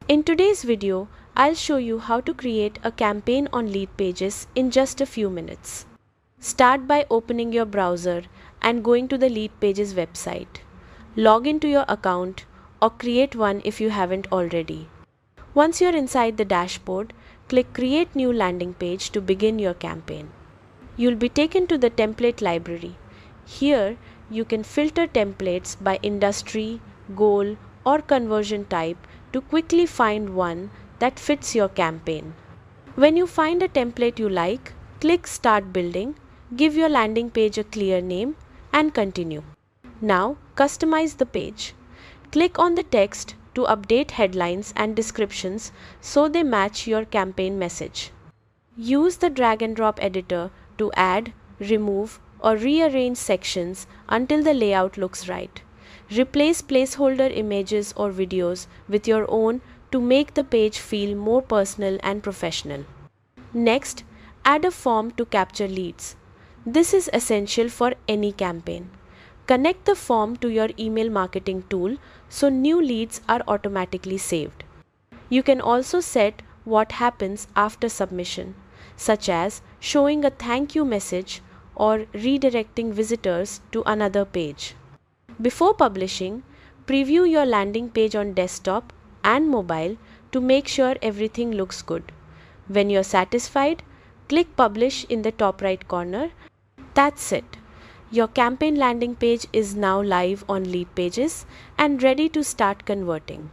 In today's video, I'll show you how to create a campaign on Leadpages in just a few minutes. Start by opening your browser and going to the Leadpages website. Log into your account or create one if you haven't already. Once you're inside the dashboard, click Create New Landing Page to begin your campaign. You'll be taken to the template library. Here, you can filter templates by industry, goal, or conversion type to quickly find one that fits your campaign. When you find a template you like, click Start Building, give your landing page a clear name, and continue. Now, customize the page. Click on the text to update headlines and descriptions so they match your campaign message. Use the drag and drop editor to add, remove, or rearrange sections until the layout looks right. Replace placeholder images or videos with your own to make the page feel more personal and professional. Next, add a form to capture leads. This is essential for any campaign. Connect the form to your email marketing tool so new leads are automatically saved. You can also set what happens after submission, such as showing a thank you message or redirecting visitors to another page. Before publishing, preview your landing page on desktop and mobile to make sure everything looks good. When you're satisfied, click Publish in the top right corner. That's it. Your campaign landing page is now live on Leadpages and ready to start converting.